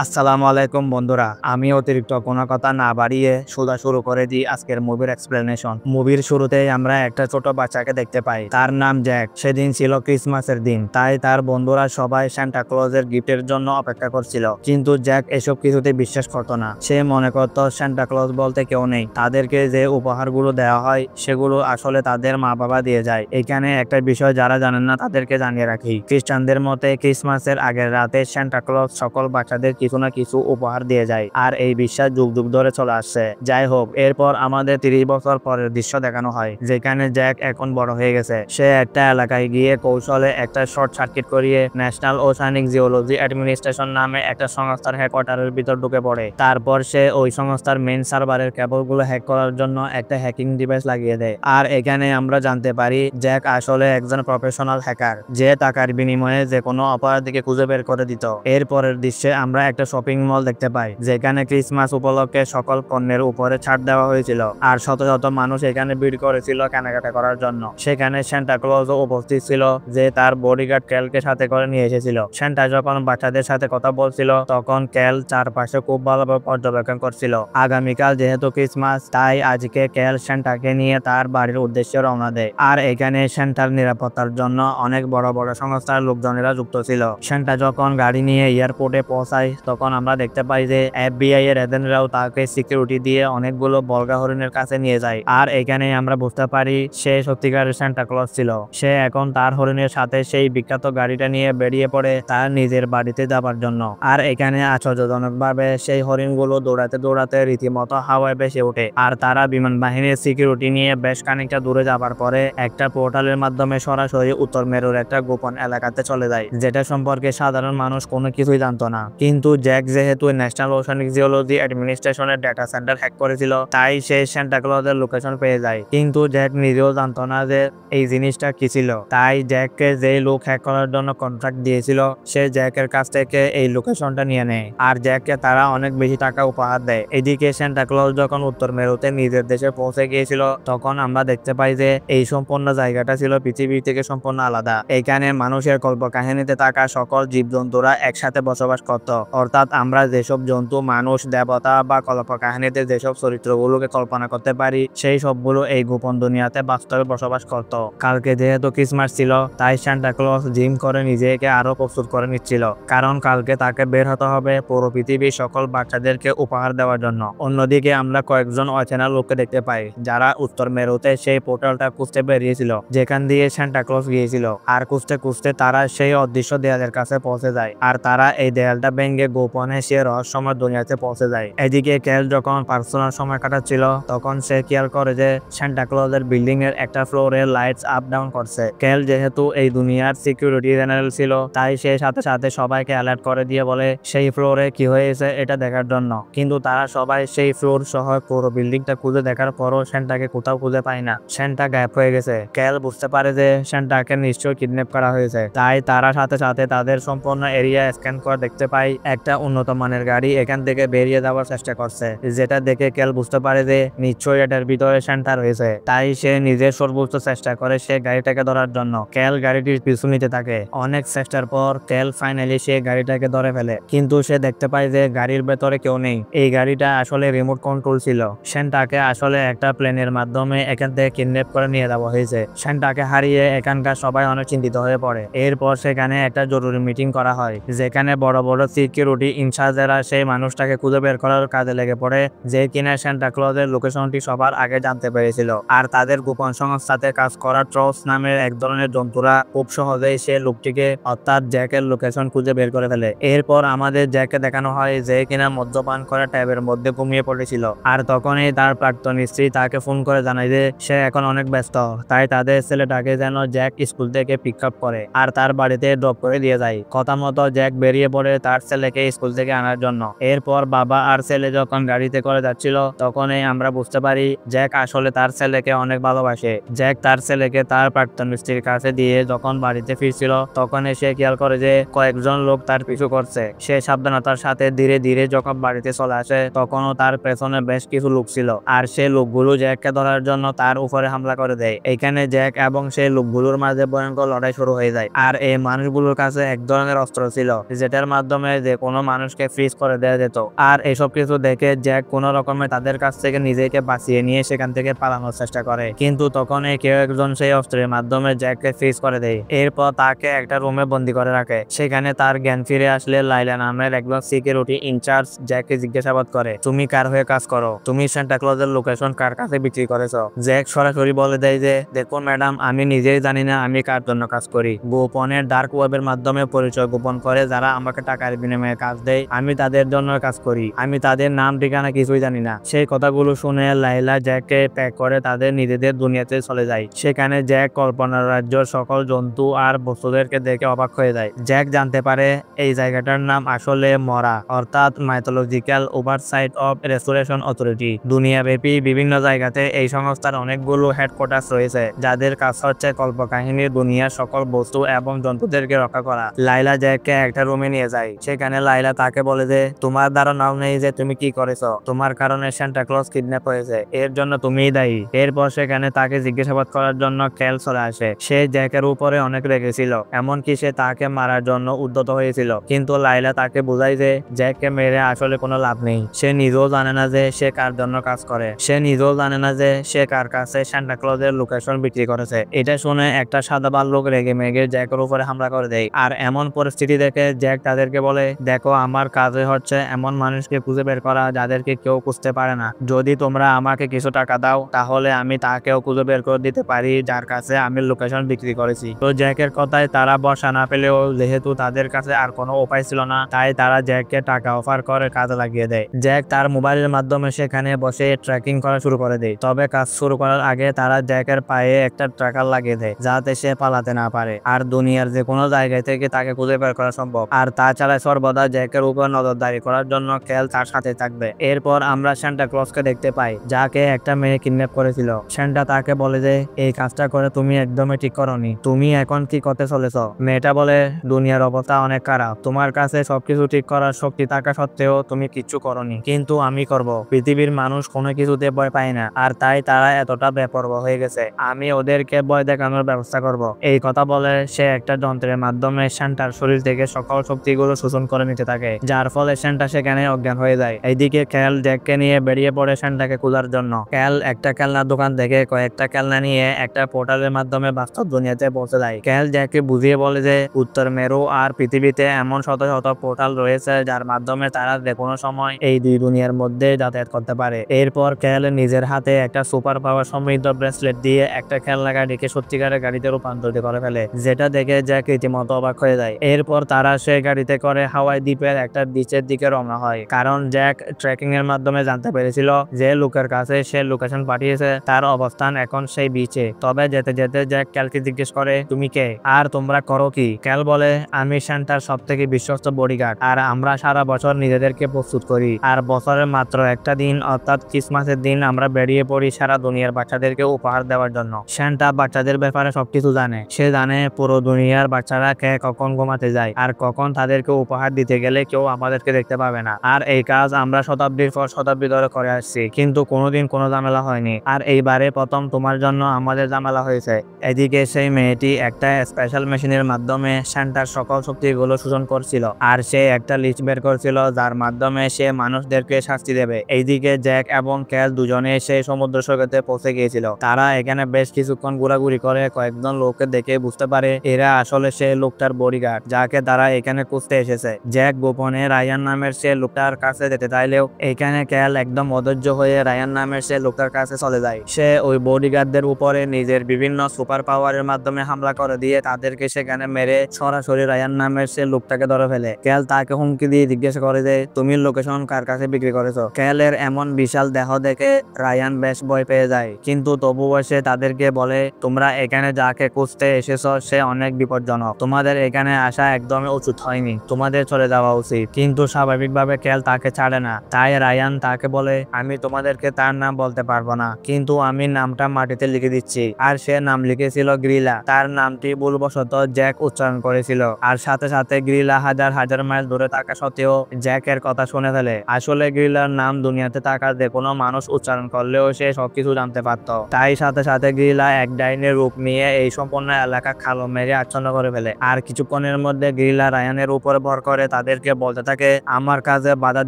আসসালামু আলাইকুম বন্ধুরা, আমি অতিরিক্ত কোনো কথা না বাড়িয়ে সোজা শুরু করে দিই আজকের মুভির এক্সপ্লেনেশন। মুভির শুরুতেই আমরা একটা ছোট বাচ্চাকে দেখতে পাই, তার নাম জ্যাক। সেদিন ছিল ক্রিসমাসের দিন, তাই তার বন্ধুরা সবাই সান্টা ক্লজের গিফটের জন্য অপেক্ষা করছিল। কিন্তু জ্যাক এসব কিছুতে বিশ্বাস করতো না। সে মনে করত সান্টা ক্লজ বলতে কেউ নেই, তাদেরকে যে উপহারগুলো দেওয়া হয় সেগুলো আসলে তাদের মা বাবা দিয়ে যায়। এখানে একটা বিষয় যারা জানেন না তাদেরকে জানিয়ে রাখি, খ্রিস্টানদের মতে ক্রিসমাসের আগের রাতে সান্টা ক্লজ সকল বাচ্চাদের কিছু না কিছু উপহার দিয়ে যায়, আর এই বিশ্বাস যুগ যুগ ধরে চলে আসছে। যাই হোক, এরপর আমাদের 30 বছর পরের দৃশ্য দেখানো হয়, যেখানে জ্যাক এখন বড় হয়ে গেছে। সে একটা এলাকায় গিয়ে কৌশলে একটা শর্ট সার্কিট করিয়ে ন্যাশনাল ওশানিক জিওলজি অ্যাডমিনিস্ট্রেশন নামে একটা সংস্থার হেডকোয়ার্টারের ভিতর ঢুকে পড়ে। তারপর সে ওই সংস্থার মেইন সার্ভারের কেবলগুলো হ্যাক করার জন্য একটা হ্যাকিং ডিভাইস লাগিয়ে দেয়। আর এখানে আমরা জানতে পারি জ্যাক আসলে একজন প্রফেশনাল হ্যাকার, যে টাকার বিনিময়ে যে কোনো অপরাধীকে খুঁজে বের করে দিত। এরপরের দৃশ্যে আমরা একটা শপিং মল দেখতে পাই, যেখানে ক্রিসমাস উপলক্ষে সকল পণ্যের উপরে ছাড় দেওয়া হয়েছিল, আর শত শত মানুষ এখানে ভিড় করেছিল কেনাকাটা করার জন্য। সেখানে সান্টা ক্লজও উপস্থিত ছিল, যে তার বডিগার্ড ক্যালকে সাথে করে নিয়ে এসেছিল। সান্টা যখন বাচ্চাদের সাথে কথা বলছিল, তখন ক্যাল চারপাশে খুব ভালোভাবে পর্যবেক্ষণ করছিল। আগামীকাল যেহেতু ক্রিসমাস, তাই আজকে ক্যাল সান্টাকে নিয়ে তার বাড়ির উদ্দেশ্যে রওনা দেয়। আর এখানে সান্টার নিরাপত্তার জন্য অনেক বড় বড় সংস্থার লোকজনেরা যুক্ত ছিল। সান্টা যখন গাড়ি নিয়ে এয়ারপোর্টে পৌঁছায়, তখন আমরা দেখতে পাই যে FBI এর এজেন্টরাও তাকে সিকিউরিটি দিয়ে অনেকগুলো বলগা হরিণের কাছে নিয়ে যায়। আর এখানে আমরা বুঝতে পারি সে সত্যিকারের সান্টা ক্লজ ছিল। সে এখন তার হরিণের সাথে সেই বিখ্যাত গাড়িটা নিয়ে বেরিয়ে পড়ে তার নিজের বাড়িতে যাবার জন্য। আর এখানে আশ্চর্যজনকভাবে সেই হরিণগুলো দৌড়াতে দৌড়াতে রীতিমতো হাওয়ায় ভেসে ওঠে, আর তারা বিমান বাহিনীর সিকিউরিটি নিয়ে বেশ খানিকটা দূরে যাবার পরে একটা পোর্টালের মাধ্যমে সরাসরি উত্তর মেরুর একটা গোপন এলাকাতে চলে যায়, যেটা সম্পর্কে সাধারণ মানুষ কোনো কিছুই জানতো না। কিন্তু জ্যাক যেহেতু ন্যাশনাল ওশানিক জিওলজি অ্যাডমিনিস্ট্রেশনের ডেটা সেন্টার হ্যাক করেছিল, তাই সে সান্টা ক্লজের লোকেশন পেয়ে যায়। কিন্তু জ্যাক নিজেও জানতো না যে এই জিনিসটা কি ছিল। তাই জ্যাককে যে লোক হ্যাক করার জন্য কন্ট্রাক্ট দিয়েছিল, সে জ্যাকের কাছ থেকে এই লোকেশনটা নিয়ে নেয়, আর জ্যাককে তারা অনেক বেশি টাকা উপহার দেয়। এদিকে সান্টা ক্লজ যখন উত্তর মেরুতে নিজের দেশে পৌঁছে গিয়েছিল, তখন আমরা দেখতে পাই যে এই সম্পূর্ণ জায়গাটা ছিল পৃথিবী থেকে সম্পূর্ণ আলাদা। এখানে মানুষের কল্প কাহিনীতে থাকা সকল জীবজন্তুরা একসাথে বসবাস করত, অর্থাৎ আমরা যেসব জন্তু, মানুষ, দেবতা বা কল্প কাহিনীতে যেসব চরিত্রগুলোকে কল্পনা করতে পারি, সেই সবগুলো এই গোপন দুনিয়াতে বাস্তবে বসবাস করত। কালকে যেহেতু ক্রিসমাস ছিল, তাই সান্টা ক্লজ জিম করে নিজেকে আরো প্রস্তুত করে নিচ্ছিল, কারণ কালকে তাকে বের হতে হবে পুরো পৃথিবীর সকল বাচ্চাদেরকে উপহার দেওয়ার জন্য। অন্যদিকে আমরা কয়েকজন অচেনা লোককে দেখতে পাই, যারা উত্তর মেরুতে সেই পোর্টালটা খুঁজতে বেরিয়েছিল, যেখান দিয়ে সান্টা ক্লজ গিয়েছিল। আর খুঁজতে খুঁজতে তারা সেই অদৃশ্য দেয়ালের কাছে পৌঁছে যায়, আর তারা এই দেয়ালটা ভেঙে গোপনে সে রহস্যময় দুনিয়াতে পৌঁছে যায়। এদিকে ক্যাল যখন পার্সোনাল সময় কাটাচ্ছিল, তখন সে খেয়াল করে যে সান্টা ক্লজের বিল্ডিং এর একটা ফ্লোরে লাইটস আপ ডাউন করছে। ক্যাল যেহেতু এই দুনিয়ার সিকিউরিটি জেনারেল ছিল, তাই সে সাথে সাথে সবাইকে অ্যালার্ট করে দিয়ে বলে সেই ফ্লোরে কি হয়েছে এটা দেখার জন্য। কিন্তু তারা সবাই সেই ফ্লোর সহ পুরো বিল্ডিংটা খুঁজে দেখার পরও সান্টাকে কোথাও খুঁজে পায় না। সান্টা গায়েব হয়ে গেছে। ক্যাল বুঝতে পারে যে সান্টাকে নিশ্চয়ই কিডন্যাপ করা হয়েছে, তাই তারা সাথে সাথে তাদের সম্পূর্ণ এরিয়া স্ক্যান করে দেখতে পাই একটা উন্নত মানের গাড়ি এখান থেকে বেরিয়ে যাওয়ার চেষ্টা করছে, যেটা দেখে ক্যাল বুঝতে পারে যে নিশ্চয়ই এটার ভিতরে সান্টা রয়েছে। তাই সে নিজের সর্বোচ্চ চেষ্টা করে সে গাড়িটাকে ধরার জন্য। ক্যাল গাড়িটির পিছু নিতে থাকে। অনেক চেষ্টার পর ক্যাল ফাইনালি সে গাড়িটাকে ধরে ফেলে, কিন্তু সে দেখতে পায় যে গাড়ির ভেতরে কেউ নেই। এই গাড়িটা আসলে রিমোট কন্ট্রোল ছিল। সান্টাকে আসলে একটা প্লেনের মাধ্যমে এখান থেকে কিডন্যাপ করে নিয়ে যাওয়া হয়েছে। সান্টাকে হারিয়ে এখানকার সবাই অনেক চিন্তিত হয়ে পড়ে। এরপর সেখানে একটা জরুরি মিটিং করা হয়, যেখানে বড় বড় সিকিউরিটি ইনচার্জেরা সেই মানুষটাকে খুঁজে বের করার কাজে লেগে পড়ে, যে কিনা সান্টা ক্লজের লোকেশনটি সবার আগে জানতে পেরেছিল। আর তাদের গোপন সংস্থাতে কাজ করা ট্রস নামের এক ধরনের জন্তুরা খুব সহজেই সে লোকটিকে, অর্থাৎ জ্যাকের লোকেশন খুঁজে বের করে ফেলে। এরপর আমাদের জ্যাককে দেখানো হয়, যে কিনা মদ্যপান করে ট্যাবের মধ্যে ঘুমিয়ে পড়েছিল। আর তখনই তার প্রাক্তন স্ত্রী তাকে ফোন করে জানায় যে সে এখন অনেক ব্যস্ত, তাই তাদের ছেলেটাকে যেন জ্যাক স্কুল থেকে পিক আপ করে আর তার বাড়িতে ড্রপ করে দিয়ে যায়। কথা মতো জ্যাক বেরিয়ে পড়ে তার ছেলেকে স্কুল থেকে আনার জন্য। এরপর বাবা আর ছেলে যখন গাড়িতে করে যাচ্ছিল, তখনই আমরা বুঝতে পারি জ্যাক আসলে তার ছেলেকে অনেক ভালোবাসে। জ্যাক তার ছেলেকে তার প্রাক্তন স্ত্রীর কাছে দিয়ে যখন বাড়িতে ফিরছিল, তখন সে খেয়াল করে যে কয়েকজন লোক তার পিছু করছে। সে সাবধানতার সাথে ধীরে ধীরে যখন বাড়িতে চলে আসে, তখনও তার পেছনে বেশ কিছু লোক ছিল, আর সে লোকগুলো জ্যাককে ধরার জন্য তার উপরে হামলা করে দেয়। এখানে জ্যাক এবং সেই লোকগুলোর মাঝে ভয়ঙ্কর লড়াই শুরু হয়ে যায়। আর এই মানুষগুলোর কাছে এক ধরনের অস্ত্র ছিল, যেটার মাধ্যমে যে কোনো মানুষকে ফ্রিজ করে দেওয়া যেত। আর এসব কিছু দেখে জ্যাক কোনো রকমে তাদের কাছ থেকে নিজেকে বাঁচিয়ে নিয়ে সেখান থেকে পালানোর চেষ্টা করে, কিন্তু তখন কেউ একজন সেই অস্ত্রের মাধ্যমে জ্যাককে ফ্রিজ করে দেয়। এরপর তাকে একটা রুমে বন্দি করে রাখে। সেখানে তার জ্ঞান ফিরে আসলে লাইলা নামের একজন সিকিউরিটি ইনচার্জ জ্যাককে জিজ্ঞাসাবাদ করে, তুমি কার হয়ে কাজ করো? তুমি সান্টা ক্লজের লোকেশন কার কাছে বিক্রি করেছো? জ্যাক সরাসরি বলে দেয় যে, দেখুন ম্যাডাম, আমি নিজেই জানি না আমি কার জন্য কাজ করি। গোপনে ডার্ক ওয়েবের মাধ্যমে পরিচয় গোপন করে যারা আমাকে টাকার বিনিময়ে কাজ দেয়, আমি তাদের জন্য কাজ করি। আমি তাদের নাম ঠিকানা কিছুই জানি না। সেই কথাগুলো শুনে লাইলা জ্যাককে প্যাক করে তাদের নিজেদের দুনিয়াতে চলে যায়। সেখানে জ্যাক কল্পনার রাজ্যের সকল জন্তু আর বস্তুদেরকে দেখে অবাক হয়ে যায়। জ্যাক জানতে পারে এই জায়গাটার নাম আসলে মরা, অর্থাৎ Mythological Oversight of Restoration Authority. দুনিয়াব্যাপী বিভিন্ন জায়গাতে এই সংস্থার অনেকগুলো হেডকোয়ার্টার রয়েছে, যাদের কাজ হচ্ছে কল্পকাহিনীর দুনিয়ার সকল বস্তু এবং জন্তুদেরকে রক্ষা করা। লাইলা জ্যাককে একটা রুমে নিয়ে যায়। সেখানে লাইলা তাকে বলে যে, তোমার ধারণাও নেই যে তুমি কি করেছো। তোমার কারণে সান্টা ক্লজ কিডন্যাপ হয়েছে, এর জন্য তুমিই দায়ী। এরপর সেখানে তাকে জিজ্ঞাসাবাদ করার জন্য ক্যাল চলে আসে। সে জ্যাকের উপরে অনেক রেগেছিল, এমনকি সে তাকে মারার জন্য উদ্যত হয়েছিল, কিন্তু লাইলা তাকে বোঝায় যে জ্যাককে মেরে আসলে কোনো লাভ নেই। সে নিজেও জানে না যে সে কার জন্য কাজ করে। সে নিজেও জানে না যে সে কার কাছে সান্টা ক্লজের লোকেশন বিক্রি করেছে। এটা শুনে একটা সাদা ভাল্লুক রেগে মেগে জ্যাকের উপরে হামলা করে দেয়। আর এমন পরিস্থিতি দেখে জ্যাক তাদেরকে বলে, দেখো, আমার কাজে হচ্ছে এমন মানুষকে খুঁজে বের করা যাদেরকে কেউ খুঁজতে পারে না। যদি তোমরা আমাকে কিছু টাকা দাও, তাহলে আমি তাকেও খুঁজে বের করে দিতে পারি যার কাছে আমি লোকেশন বিক্রি করেছি। তো জ্যাকের কথায় তারা বসা না পেলেও, যেহেতু তাদের কাছে আর কোনো উপায় ছিল না, তাই তারা জ্যাককে টাকা অফার করে কাজে লাগিয়ে দেয়। জ্যাক তার মোবাইলের মাধ্যমে সেখানে বসে ট্র্যাকিং করা শুরু করে দেয়। তবে কাজ শুরু করার আগে তারা জ্যাকের পায়ে একটা ট্র্যাকার লাগিয়ে দেয়, যাতে সে পালাতে না পারে আর দুনিয়ার যে কোনো জায়গায় থেকে তাকে খুঁজে বের করা সম্ভব। আর তাছাড়া সর্বদা জ্যাকের উপর নজরদারি করার জন্য ক্যাল তার সাথে থাকবে। এরপর আমরা সান্টা ক্লজকে দেখতে পাই, যাকে একটা মেয়ে কিডন্যাপ করেছিল। সান্টা তাকে বলে যে, এই কাজটা করে তুমি একদমই ঠিক করনি। তুমি এখন কি করতে চলেছ? মেয়েটা বলে, দুনিয়ার অবস্থা অনেক খারাপ। তোমার কাছে সবকিছু ঠিক করার শক্তি থাকা সত্ত্বেও তুমি কিচ্ছু করনি, কিন্তু আমি করব। পৃথিবীর মানুষ কোনো কিছুতে ভয় পায় না, আর তাই তারা এতটা বেপরোয়া হয়ে গেছে। আমি ওদেরকে ভয় দেখানোর ব্যবস্থা করব। এই কথা বলে সে একটা যন্ত্রের মাধ্যমে সান্টার শরীর থেকে সকল শক্তিগুলো শোষণ করে নিতে থাকে, যার ফলে সান্টা সেখানে অজ্ঞান হয়ে যায়। এইদিকে ক্যাল জ্যাককে নিয়ে বেরিয়ে পড়ে সান্টাকে খোঁজার জন্য। ক্যাল একটা খেলনার দোকান থেকে কয়েকটা খেলনা নিয়ে একটা পোর্টালের মাধ্যমে বাস্তব দুনিয়াতে পৌঁছে যায়। ক্যাল জ্যাককে বুঝিয়ে বলে যে উত্তর মেরু আর পৃথিবীতে এমন শত শত পোর্টাল রয়েছে, যার মাধ্যমে তারা যে কোনো সময় এই দুই দুনিয়ার মধ্যে যাতায়াত করতে পারে। এরপর ক্যাল নিজের হাতে একটা সুপার পাওয়ার সমৃদ্ধ ব্রেসলেট দিয়ে একটা খেলনা গাড়িকে সত্যিকারের গাড়িতে রূপান্তরিত করে ফেলে, যেটা দেখে জ্যাক রীতিমতো অবাক হয়ে যায়। এরপর তারা সেই গাড়িতে করে হাওয়াই দ্বীপের একটা বিচের দিকে রওনা হয়, কারণ জ্যাক ট্র্যাকিং এর মাধ্যমে জানতে পেরেছিল যে লোকের কাছে সে লোকেশন পাঠিয়েছে তার অবস্থান এখন সেই বিচে। তবে যেতে যেতে জ্যাক ক্যালকে জিজ্ঞেস করে, তুমি কে আর তোমরা করো কি? ক্যাল বলে, আমি সান্টার সব থেকে বিশ্বস্ত বডিগার্ড, আর আমরা সারা বছর নিজেদেরকে প্রস্তুত করি, আর বছরের মাত্র একটা দিন অর্থাৎ ক্রিসমাসের দিন আমরা বেরিয়ে পড়ি সারা দুনিয়ার বাচ্চাদেরকে উপহার দেওয়ার জন্য। সান্টা বাচ্চাদের ব্যাপারে সবকিছু জানে। সে জানে পুরো দুনিয়ার বাচ্চারা কে কখন ঘুমাতে যায় আর কখন তাদেরকে উপহার দিতে গেলে কেউ আমাদেরকে দেখতে পাবে না। আর এই কাজ আমরা শতাব্দীর পর শতাব্দী ধরে করে আসছি, কিন্তু কোনোদিন কোনো ঝামেলা হয়নি। আর এইবারে প্রথম তোমার জন্য আমাদের ঝামেলা হয়েছে। এদিকে সেই মেয়েটি একটা স্পেশাল মেশিনের মাধ্যমে সান্টার সকল শক্তিগুলো শোষণ করছিল, আর সে একটা লিস্ট বের করছিল যার মাধ্যমে সে মানুষদেরকে শাস্তি দেবে। এইদিকে জ্যাক এবং ক্যাল দুজনে সেই সমুদ্র সৈকতে পৌঁছে গিয়েছিল। তারা এখানে বেশ কিছুক্ষণ ঘোরাঘুরি করে কয়েকজন লোককে দেখে বুঝতে পারে এরা আসলে সে লোকটার বডিগার্ড, যাকে তারা এখানে খুঁজতে এসেছে। জ্যাক গোপনে রায়ান নামের সে লোকটার কাছে যেতে চাইলেও এখানে ক্যাল একদম অধৈর্য হয়ে রায়ান নামের সে লোকটার কাছে চলে যায়। সে ওই বডিগার্ডদের উপরে নিজের বিভিন্ন সুপার পাওয়ারের মাধ্যমে হামলা করে দিয়ে তাদেরকে সেখানে মেরে সরাসরি রায়ান নামের সে লোকটাকে ধরে ফেলে। ক্যাল তাকে হুমকি দিয়ে জিজ্ঞাসা করে যে তুমি লোকেশন কার কাছে বিক্রি করেছো? ক্যালের এমন বিশাল দেহ দেখে রায়ান বেশ ভয় পেয়ে যায়, কিন্তু তবুও সে তাদেরকে বলে, তোমরা এখানে যাকে খুঁজতে এসেছো সে অনেক বিপজ্জনক। তোমাদের এখানে আসা একদমই উচিত হয়নি, তোমাদের চলে যাওয়া উচিত। কিন্তু স্বাভাবিকভাবে ক্যাল তাকে ছাড়ে না। তাই রায়ান তাকে বলে, আমি তোমাদেরকে তার নাম বলতে পারবো না, কিন্তু আমি নামটা মাটিতে লিখে দিচ্ছি। আর সে নাম লিখেছিল গ্রিলা। তার নামটি ভুলবশত জ্যাক উচ্চারণ করেছিল, আর সাথে সাথে গ্রিলা হাজার হাজার মাইল দূরে থাকা সত্ত্বেও জ্যাকের কথা শুনে ফেলে। আসলে গ্রিলার নাম দুনিয়াতে থাকা যে কোনো মানুষ উচ্চারণ করলেও সে সবকিছু জানতে পারত। তাই সাথে সাথে গ্রিলা এক ডাইনের রূপ নিয়ে এই সম্পূর্ণ এলাকা খালো মেরে আচ্ছন্ন করে ফেলে। আর কিছুক্ষণের মধ্যে গ্রিলা রায়ানের উপরে ভর করে তাদেরকে বলতে থাকে, আমার কাজে বাধা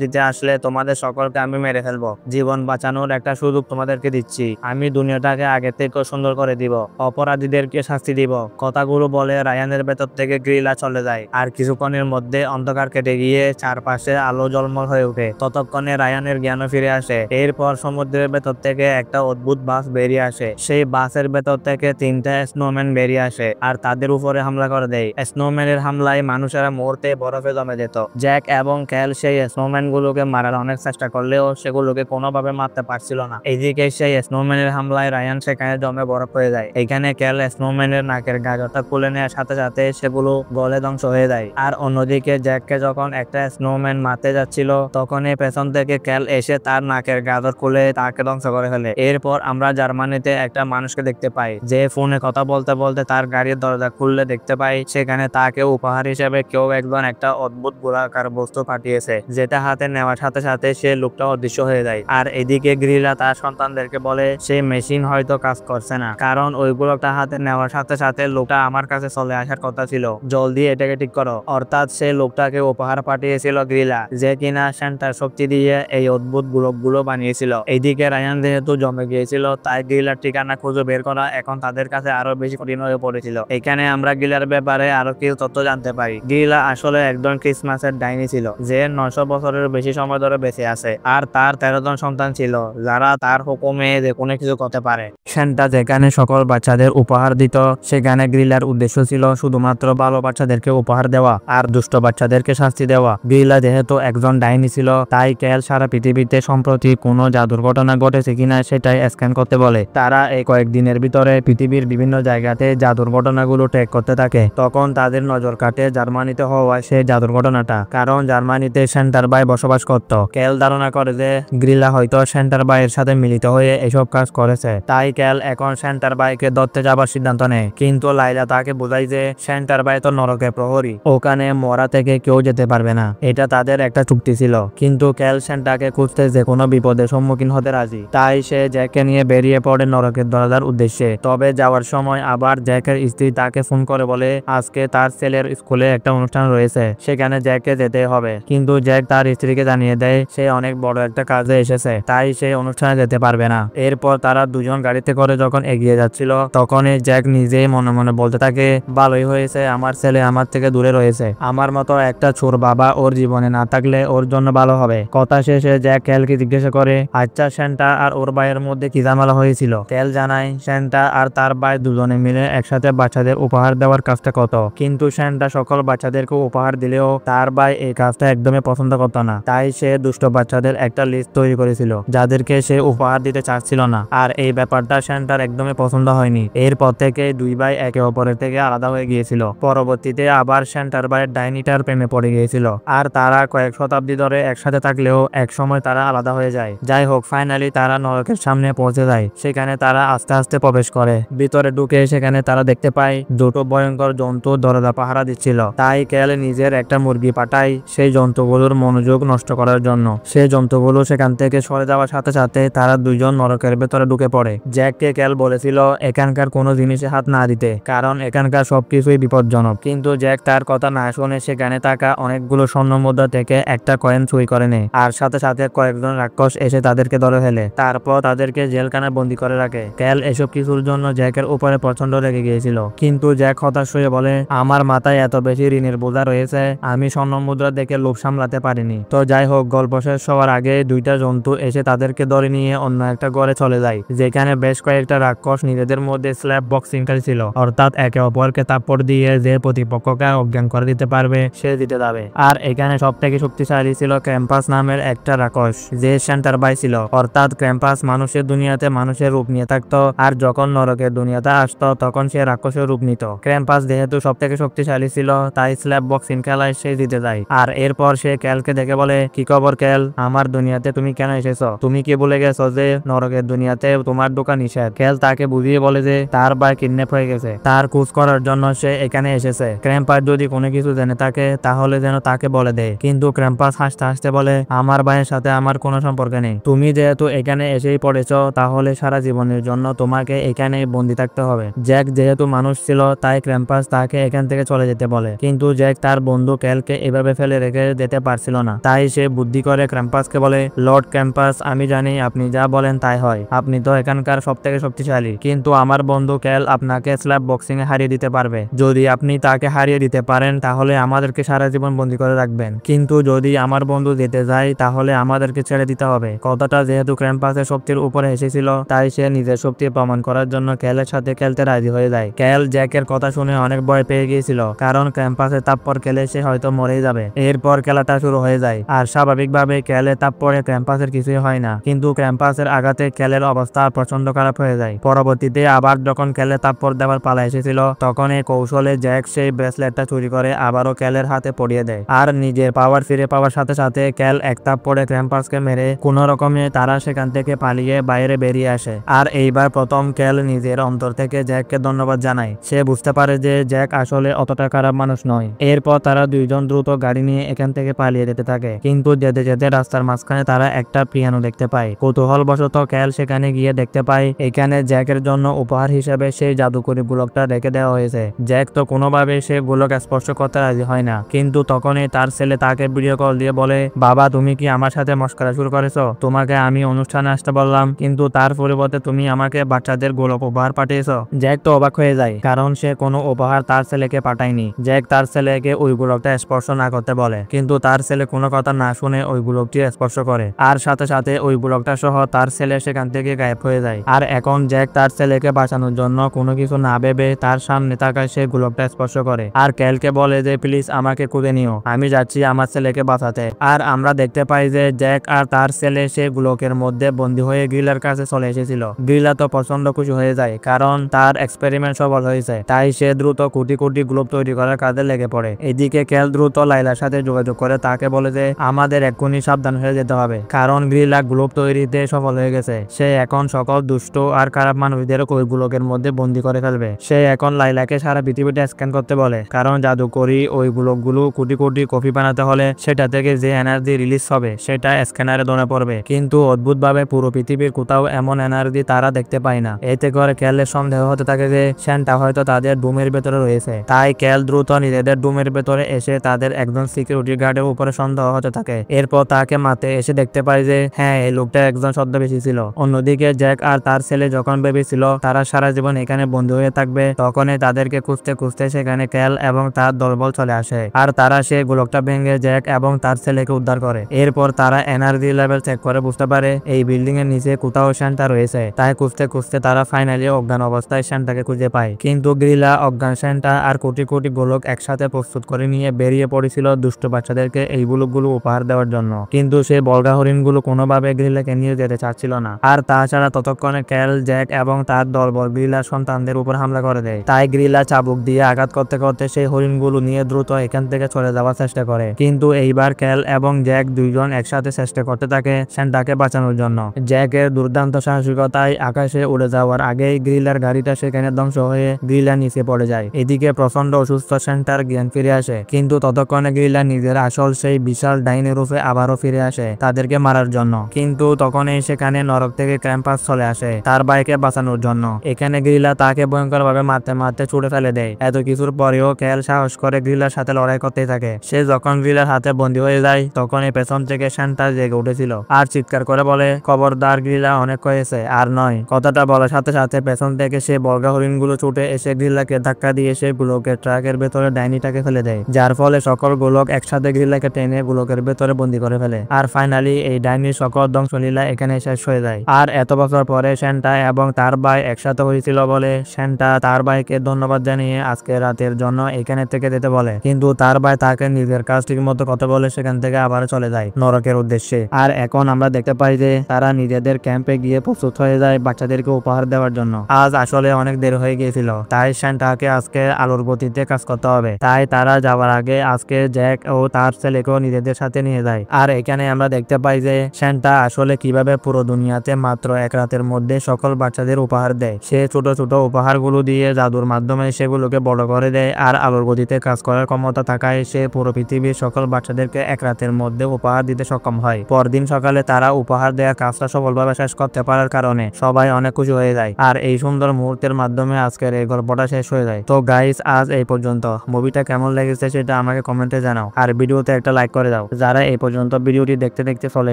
দিতে আসলে তোমাদের সকলকে আমি মেরে ফেলবো। জীবন বাঁচানোর একটা সুযোগ তোমাদেরকে দিচ্ছি। আমি দুনিয়াটাকে আগে থেকে সুন্দর করে দিব, অপরাধীদেরকে শাস্তি দিব। কথাগুলো বলে রায়ানের ভেতর থেকে গ্রিলা চলে যায়। আর কিছুক্ষণের মধ্যে অন্ধকার কেটে গিয়ে চারপাশে আলো ঝলমল হয়ে ওঠে। ততক্ষণে রায়ানের জ্ঞান ফিরে আসে। এরপর সমুদ্রের ভেতর থেকে একটা অদ্ভুত বাস বেরিয়ে আসে। সেই বাসের ভেতর থেকে 3টা স্নোম্যান বেরিয়ে আসে আর তাদের উপরে হামলা করে দেয়। স্নোম্যানের হামলায় মানুষেরা মুহূর্তে বরফে জমে যেত। জ্যাক এবং ক্যাল সেই স্নোম্যান গুলোকে মারার অনেক চেষ্টা করলেও সেগুলোকে কোনোভাবে মারতে পারছিল না। এইদিকে সেই স্নোম্যানের হামলায় রায়ান সেখানে জমে বরফ হয়ে যায়। এখানে ক্যাল স্নোম্যানের নাকের গাজরটা খুলে নেওয়ার সাথে সাথে সেগুলো গলে ধ্বংস হয়ে যায়। আর অন্যদিকে জ্যাককে যখন একটা স্নোম্যান মারতে যাচ্ছিল তখনই পেছন থেকে ক্যাল এসে তার নাকের গাজর খুলে তাকে ধ্বংস করে ফেলে। এরপর আমরা জার্মানিতে একটা মানুষকে দেখতে পাই যে ফোনে কথা বলতে বলতে তার গাড়ির দরজা খুললে দেখতে পাই সেখানে তাকে উপহার হিসেবে কেউ একজন একটা অদ্ভুত গোলাকার বস্তু পাঠিয়েছে, যেটা হাতে নেওয়ার সাথে সাথে সে লোকটা অদৃশ্য হয়ে যায়। আর এদিকে গ্রিলা তার সন্তানদেরকে বলে সেই মেশিন হয়তো কাজ করছে না, কারণ ওইগুলোটা হাতে নেওয়ার সাথে সাথে লোকটা আমার কাছে চলে আসার কথা ছিল, জলদি এটাকে ঠিক করো। অর্থাৎ সে লোকটাকে উপহার পাঠিয়েছিল গ্রিলা, যে কিনা সেন্টার শক্তি দিয়ে এই অদ্ভুত গুলো বানিয়েছিল। এইদিকে রায়ান যেহেতু জমে গিয়েছিল তাই গ্রিলার ঠিকানা খুঁজে বের করা এখন তাদের কাছে আরো বেশি কঠিন হয়ে পড়েছিল। এখানে আমরা গ্রিলার ব্যাপারে আরো কিছু তথ্য জানতে পারি। গ্রিলা আসলে একজন ক্রিসমাসের ডাইনি ছিল যে 900 বছরের বেশি সময় ধরে বেঁচে আছে। আর তার 13 জন সন্তান ছিল যারা তার হুকুমে যে কোনো কিছু করতে পারে। সেন্টা যেখানে সকল বাচ্চাদের উপহার দিত সেখানে গ্রিলার উদ্দেশ্য ছিল শুধুমাত্র ভালো বাচ্চাদেরকে উপহার দেওয়া আর দুষ্ট বাচ্চাদেরকে শাস্তি দেওয়া। গ্রিলা যেহেতু একজন ডাইনি ছিল তাই ক্যাল সারা পৃথিবীতে সম্প্রতি কোনো জাদুর ঘটনা ঘটেছে কিনা সেটাই স্ক্যান করতে বলে। তারা এই কয়েকদিনের ভিতরে পৃথিবীর বিভিন্ন জায়গাতে জাদুর ঘটনাগুলো ট্র্যাক করতে থাকে। তখন তাদের নজর কাটে জার্মানিতে হওয়া সেই জাদুর ঘটনাটা, কারণ জার্মানিতে সেন্টার বাই বসবাস করত। ক্যাল ধারণা করে যে গ্রিলা হয়তো সেন্টার বাইয়ের সাথে মিলিত হয়ে এসব কাজ করেছে। তাই ক্যাল এখন সেন্টার বাইকে ধরতে যাবার সিদ্ধান্ত নেয়, কিন্তু লাইলা তাকে বোঝায় যে সেন্টার বাই তো নরকের প্রহরী, ওখানে মরা থেকে কেউ যেতে পারবে না, এটা তাদের একটা চুক্তি ছিল। কিন্তু ক্যাল সেন্টাকে খুঁজতে যে কোনো বিপদের সম্মুখীন হতে রাজি। তাই সে জ্যাককে নিয়ে বেরিয়ে পড়ে নরকের দরজার উদ্দেশ্যে। তবে যাওয়ার সময় আবার জ্যাকের স্ত্রী তাকে ফোন করে বলে আজকে তার ছেলের স্কুলে একটা অনুষ্ঠান রয়েছে, সেখানে জ্যাককে যেতে হবে। কিন্তু জ্যাক তার স্ত্রীকে জানিয়ে দেয় সে অনেক বড় একটা কাজে এসেছে, তাই সে অনুষ্ঠানে যেতে পারবে না। এরপর তারা দুজন গাড়িতে করে যখন এগিয়ে যাচ্ছিল তখনই জ্যাক নিজেই মনে মনে বলতে থাকে, ভালোই হয়েছে আমার ছেলে আমার থেকে দূরে রয়েছে, আমার মতো একটা চোর বাবা ওর জীবনে না থাকলে ওর জন্য ভালো হবে। কথা শেষে জ্যাক ক্যালকে জিজ্ঞাসা করে আচ্ছা সেন্টা আর ওর ভাইয়ের মধ্যে কি ঝামেলা হয়েছিল। ক্যাল জানায় সেন্টা আর তার ভাই দুজনে মিলে একসাথে বাচ্চাদের উপহার দেওয়ার কাজটা করত, কিন্তু সেন্টা সকল বাচ্চাদেরকে উপহার দিলেও তার ভাই এই কাজটা একদমই পছন্দ করত না। তাই সে দুষ্ট বাচ্চাদের একটা লিস্ট তৈরি করেছিল যাদেরকে সে উপহার দিতে চাচ্ছিল না। আর এই ব্যাপারটা সেন্টার একদমই পছন্দ হয়নি। এরপর থেকে দুই ভাই একে অপরের থেকে আলাদা হয়ে গিয়েছিল। পরবর্তীতে আবার সেন্টার ভাইয়ের ডাইনিটার প্রেমে পড়ে গিয়েছিল আর তারা কয়েক শতাব্দী ধরে একসাথে থাকলেও এক সময় তারা আলাদা হয়ে যায়। যাই হোক, ফাইনালি তারা নরকের সামনে পৌঁছে যায়। সেখানে তারা আস্তে আস্তে প্রবেশ করে। ভিতরে ঢুকে সেখানে তারা দেখতে পায় দুটো ভয়ঙ্কর জন্তু দরজা পাহারা দিচ্ছিল। তাই ক্যাল নিজের একটা মুরগি পাঠায় সেই জন্তুগুলোর মনোযোগ নষ্ট করার জন্য। সেই জন্তুগুলো সেখান থেকে সরে যাওয়ার সাথে সাথে তারা দুইজন নরকের ভেতরে ঢুকে পড়ে। জ্যাককে ক্যাল বলেছিল এখানকার কোনো জিনিসে হাত না দিতে, কারণ এখানকার সবকিছুই বিপজ্জনক। কিন্তু জ্যাক তার কথা না শুনে সেখানে থাকা অনেকগুলো স্বর্ণ মুদ্রা থেকে একটা কয়েন চুরি করে নেয়। আর সাথে সাথে কয়েকজন রাক্ষস এসে তাদেরকে ধরে ফেলে, তারপর তাদেরকে জেলখানায় বন্দি করে রাখে। ক্যাল এসব কিছুর জন্য জ্যাকের উপরে প্রচন্ড রেগে গিয়েছিল, কিন্তু জ্যাক হতাশ হয়ে বলে আমার মাথায় এত বেশি ঋণের বোঝা রয়েছে, আমি স্বর্ণ মুদ্রা দেখে লোভ সামলাতে পারিনি। তো যাই হোক, গল্প শেষ হওয়ার আগে দুইটা জন্তু এসে তাদেরকে ধরে নিয়ে অন্য একটা ঘরে চলে যায়, যেখানে বেশ কয়েকটা রাক্ষস নিজেদের মধ্যে স্ল্যাপ বক্সিং খেলছিল, অর্থাৎ একে অপরকে থাপ্পড় দিয়ে যে প্রতিপক্ষকে অজ্ঞান করে দিতে পারবে সে জিতে যাবে। আর এখানে সব থেকে শক্তিশালী ছিল ক্র্যাম্পাস নামের একটা রাক্ষস, যে সেন্টার বাই ছিল। অর্থাৎ ক্র্যাম্পাস মানুষের দুনিয়াতে মানুষের রূপ নিয়ে থাকতো, আর যখন নরকের দুনিয়াতে আসতো তখন সে রাক্ষসের রূপ নিত। ক্র্যাম্পাস যেহেতু সব থেকে শক্তিশালী ছিল তাই স্ল্যাপ বক্সিং খেলায় সে জিতে যায়। আর এরপর সে ক্যালকে দেখে বলে কি খবর ক্যাল, আমার দুনিয়াতে তুমি কেন এসেছো? তুমি কি ভুলে গেছো যে নরকের দুনিয়াতে তোমার দোকান নিষেধ। ক্যাল তাকে বুঝিয়ে বলে যে তার ভাই কিডন্যাপ হয়ে গেছে, তার খোঁজ করার জন্য সে এখানে এসেছে। ক্র্যাম্পাস যদি কোনো কিছু জেনে থাকে তাহলে যেন তাকে বলে দেয়, কিন্তু ক্র্যাম্পাস হাসতে হাসতে বলে আমার ভাইয়ের সাথে আমার কোনো সম্পর্ক নেই। তুমি যেহেতু এখানে এসেই পড়েছ তাহলে সারা জীবনের জন্য তোমাকে এখানে বন্দি থাকতে হবে। জ্যাক যেহেতু মানুষ ছিল তাই ক্র্যাম্পাস তাকে এখান থেকে চলে যেতে বলে, কিন্তু জ্যাক তার বন্ধু ক্যালকে এভাবে ফেলে রেখে যেতে পারছিল না। তাই সে বুদ্ধি করে ক্র্যাম্পাসকে বলে, লর্ড ক্র্যাম্পাস, আমি জানি আপনি যা বলেন তাই হয়, আপনি তো এখানকার সবথেকে শক্তিশালী, কিন্তু আমার বন্ধু ক্যাল আপনাকে স্ল্যাপ বক্সিং এ হারিয়ে দিতে পারবে। যদি আপনি তাকে হারিয়ে দিতে পারেন তাহলে আমাদেরকে সারা জীবন বন্দী করে রাখবেন, কিন্তু যদি আমার বন্ধু যেতে যায় তাহলে আমাদেরকে ছেড়ে দিতে হবে। কথাটা যেহেতু ক্র্যাম্পাসের শক্তির উপরে এসেছিল তাই সে নিজের শক্তি প্রমাণ করার জন্য ক্যালের সাথে খেলতে রাজি হয়ে যায়। ক্যাল জ্যাকের কথা শুনে অনেক ভয় পেয়ে গিয়েছিল, কারণ ক্র্যাম্পাসের তাপ্পর খেলে সে হয়তো মরেই যাবে। এরপর খেলাটা শুরু হয়ে যায়, আর স্বাভাবিকভাবে ক্যালের তাপ্পরে ক্র্যাম্পাসের কিছুই হয় না, কিন্তু ক্র্যাম্পাসের আঘাতে ক্যালের অবস্থা প্রচন্ড খারাপ হয়ে যায়। পরবর্তীতে আবার যখন ক্যালের তাপ্পর দেওয়ার পালা এসেছিল তখন এই কৌশলে জ্যাক সেই ব্রেসলেটটা চুরি করে আবারও ক্যালের হাতে পড়িয়ে দেয়, আর নিজের পাওয়ার ফিরে পাওয়ার সাথে সাথে ক্যাল এক তাপ্পরে ক্র্যাম্পাসকে মেরে কোনো রকমে তারা সেখান থেকে পালিয়ে বাইরে বেরিয়ে আসে। আর এইবার প্রথম ক্যাল নিজের অন্তর থেকে জ্যাককে ধন্যবাদ জানায়। সে বুঝতে পারে যে জ্যাক আসলে অতটা খারাপ মানুষ নয়। এরপর তারা দুইজন দ্রুত গাড়ি নিয়ে এখান থেকে পালিয়ে যেতে থাকে, কিন্তু যেতে যেতে রাস্তার মাঝখানে তারা একটা পিয়ানো দেখতে পায়। কৌতূহলবশত ক্যাল সেখানে গিয়ে দেখতে পায় এখানে জ্যাকের জন্য উপহার হিসেবে সেই জাদুকরি গোলকটা রেখে দেওয়া হয়েছে। জ্যাক তো কোনোভাবে সে গোলক স্পর্শ করতে রাজি হয় না, কিন্তু তখনই তার ছেলে তাকে ভিডিও কল দিয়ে বলে, বাবা তুমি কি আমার সাথে মস্করা শুরু করেছো? তোমাকে আমি অনুষ্ঠানে আসতে বললাম, কিন্তু তার পরিবর্তে তুমি আমাকে বাচ্চাদের গোলক উপহার পাঠিয়েছো। জ্যাক তো অবাক হয়ে যায়, কারণ সে কোনো উপহার তার ছেলেকে পাঠায়নি। জ্যাক তার ছেলেকে ওই গোলকটা স্পর্শ না করতে বলে, কিন্তু তার ছেলে কোনো কথা না শুনে ওই গোলকটি স্পর্শ করে, আর সাথে সাথে ওই গোলকটা সহ তার ছেলে সেখান থেকে গায়েব হয়ে যায়। আর এখন জ্যাক তার ছেলেকে বাঁচানোর জন্য কোনো কিছু না ভেবে তার সামনে থাকায় সে গোলকটা স্পর্শ করে, আর ক্যালকে বলে যে প্লিজ আমাকে খুঁজে নিও, আমি যাচ্ছি আমার ছেলেকে বাঁচাতে। আর আমরা দেখতে পাই যে জ্যাক আর তার ছেলে সে গোলকের মধ্যে বন্দী হয়ে গ্রিলার কাছে চলে এসেছিল। গ্রিলা তো প্রচন্ড খুশি হয়ে যায়, কারণ তার এক্সপেরিমেন্ট সফল হয়েছে। তাই সে দ্রুত কোটি কোটি গ্লোব তৈরি করার কাজে লেগে পড়ে। এদিকে ক্যাল দ্রুত লাইলার সাথে যোগাযোগ করে তাকে বলে যে আমাদের এক্ষুনি সাবধান হয়ে যেতে হবে, কারণ গ্রিলা গ্লোব তৈরিতে সফল হয়ে গেছে। সে এখন সকল দুষ্ট আর খারাপ মানুষদের ওই গোলকের মধ্যে বন্দী করে ফেলবে। সে এখন লাইলাকে সারা পৃথিবীটা স্ক্যান করতে বলে, কারণ জাদুকরি ওই গোলকগুলো কোটি কোটি কপি বানাতে হলে সেটা থেকে যে এনার্জি রিলিজ হবে সেটা স্ক্যানারে ধরে পড়বে, কিন্তু অদ্ভুতভাবে পুরো পৃথিবীর কোথাও এমন এনার্জি তারা দেখতে পায় না। এতে করে ক্যালের সন্দেহ হতে থাকে যে স্যান্টা হয়তো তাদের ডুমের ভেতরে রয়েছে। তাই ক্যাল দ্রুত নিজেদের ডুমের ভেতরে এসে তাদের একজন সিকিউরিটি গার্ডের উপরে সন্দেহ হতে থাকে। এরপর তাকে মারতে এসে দেখতে পায় যে হ্যাঁ এই লোকটা একজন ছদ্মবেশী ছিল। অন্যদিকে জ্যাক আর তার ছেলে যখন ভেবেছিল তারা সারা জীবন এখানে বন্দী হয়ে থাকবে, তখনই তাদেরকে খুঁজতে খুঁজতে সেখানে ক্যাল এবং তার দলবল চলে আসে, আর তারা সেই গোলকটা ভেঙে জ্যাক এবং তার ছেলেকে উদ্ধার করে। এরপর তারা এনার্জি লেভেল চেক করে বুঝতে পারে এই বিল্ডিং এর নিচে কোথাও স্যান্টা রয়েছে। তাই খুঁজতে খুঁজতে তারা ফাইনালি অজ্ঞান অবস্থায় স্যান্টাকে খুঁজে পায়, কিন্তু গ্রিলা অজ্ঞান স্যান্টা আর কোটি কোটি গোলক একসাথে প্রস্তুত করে নিয়ে বেরিয়ে পড়েছিল দুষ্ট বাচ্চাদেরকে এই গোলকগুলো উপহার দেওয়ার জন্য, কিন্তু সেই বলগা হরিণগুলো কোনোভাবে গ্রিলাকে নিয়ে যেতে চাচ্ছিল না। আর তাছাড়া ততক্ষণে ক্যাল, জ্যাক এবং তার দলবল গ্রিলার সন্তানদের উপর হামলা করে দেয়। তাই গ্রিলা চাবুক দিয়ে আঘাত করতে করতে সেই হরিণগুলো নিয়ে দ্রুত এখান থেকে চলে যাওয়ার চেষ্টা করে, কিন্তু এইবার ক্যাল এবং জ্যাক দুইজন একসাথে চেষ্টা করতে থাকে স্যান্টাকে বাঁচানোর জন্য। জ্যাকের দুর্দান্ত সাহসিকতায় আকাশে উড়ে যাওয়ার আগেই গ্রিলার গাড়িটা সেখানে ধ্বংস হয়ে গ্রিলা নিচে পড়ে যায়। এদিকে প্রচন্ড অসুস্থ স্যান্টার জ্ঞান ফিরে আসে, কিন্তু ততক্ষণে গ্রিলা নিজের আসল সেই বিশাল ডাইনি রূপে আবারও ফিরে আসে তাদেরকে মারার জন্য। কিন্তু তখনই সেখানে নরক থেকে ক্র্যাম্পাস চলে আসে তার ভাইকে বাঁচানোর জন্য। এখানে গ্রিলা তাকে ভয়ঙ্কর ভাবে মারতে মারতে ছুড়ে ফেলে দেয়। এত কিছুর পরেও ক্যাল সাহস করে গ্রিলার সাথে লড়াই করতে থাকে। সে যখন গ্রিলার হাতে বন্দী হয়ে যায় তখনই পেছন থেকে স্যান্টা জেগে উঠেছিল আর চিৎকার করে বলে খবরদার গ্রিলা, অনেক হয়েছে, আর নয়। কথাটা বলার সাথে সাথে পেছন থেকে সে বলগা হরিণগুলো ছুটে এসে গ্রিলাকে ধাক্কা দিয়ে সে গোলকের ট্রাকের ভেতরে ডাইনিটাকে ফেলে দেয়, যার ফলে সকল গোলক একসাথে গ্রিলাকে টেনে গোলকের ভেতরে বন্দী করে ফেলে। আর ফাইনালি এই ডাইনির সকল ধ্বংসলীলা এখানে শেষ হয়ে যায়। আর এত বছর পরে স্যান্টা এবং তার ভাই একসাথে হয়েছিল বলে স্যান্টা তার ভাইকে ধন্যবাদ জানিয়ে আজকে রাতের জন্য এখানে থেকে যেতে বলে, কিন্তু তার ভাই তাকে নিজের কাজ ঠিক মতো কথা বলে সেখান থেকে আবার চলে যায় নরকের উদ্দেশ্যে। আর এখন আমরা দেখতে পাই যে তারা নিজেদের ক্যাম্পে গিয়ে প্রস্তুত হয়ে যায় বাচ্চাদেরকে উপহার দেওয়ার জন্য। আজ আসলে অনেক দেরি হয়ে গিয়েছিল, তাই স্যান্টাকে আজকে আলোর গতিতে কাজ করতে হবে। তাই তারা যাওয়ার আগে আজকে জ্যাক ও তার ছেলেকেও নিজেদের সাথে নিয়ে যায়। আর এখানে আমরা দেখতে পাই যে স্যান্টা আসলে কিভাবে পুরো দুনিয়াতে মাত্র এক রাতের মধ্যে সকল বাচ্চাদের উপহার দেয়। সে ছোট ছোট উপহারগুলো দিয়ে জাদুর মাধ্যমে সেগুলোকে বড় করে দেয়, আর আলোর গতিতে কাজ করার ক্ষমতা থাকায় সে পুরো পৃথিবীর সকল বাচ্চাদেরকে এক রাতের মধ্যে উপহার দিতে সক্ষম হয়। পরদিন সকালে তারা উপহার দেওয়ার কাজটা সফলভাবে শেষ করতে পারার কারণে সবাই অনেক খুশি হয়ে যায়, আর এই সুন্দর মুহূর্তের মাধ্যমে আজকের এই গল্পটা শেষ হয়ে যায়। তো গাইস, আজ এই পর্যন্ত। মুভিটা কেমন লেগেছে সেটা আমাকে কমেন্টে জানাও, আর ভিডিওতে একটা লাইক করে দাও। যারা এই পর্যন্ত ভিডিওটি দেখতে দেখতে চলে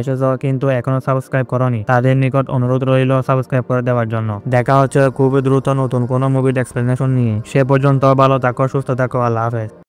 এসেছো কিন্তু এখনো সাবস্ক্রাইব করোনি, তাদের নিকট অনুরোধ রইল সাবস্ক্রাইব করে দেওয়ার জন্য। দেখা হচ্ছে খুবই দ্রুত নতুন কোনো মুভির এক্সপ্লেনেশন নিয়ে। সে পর্যন্ত ভালো থাকো, সুস্থ থাকো, আল্লাহ হাফেজ।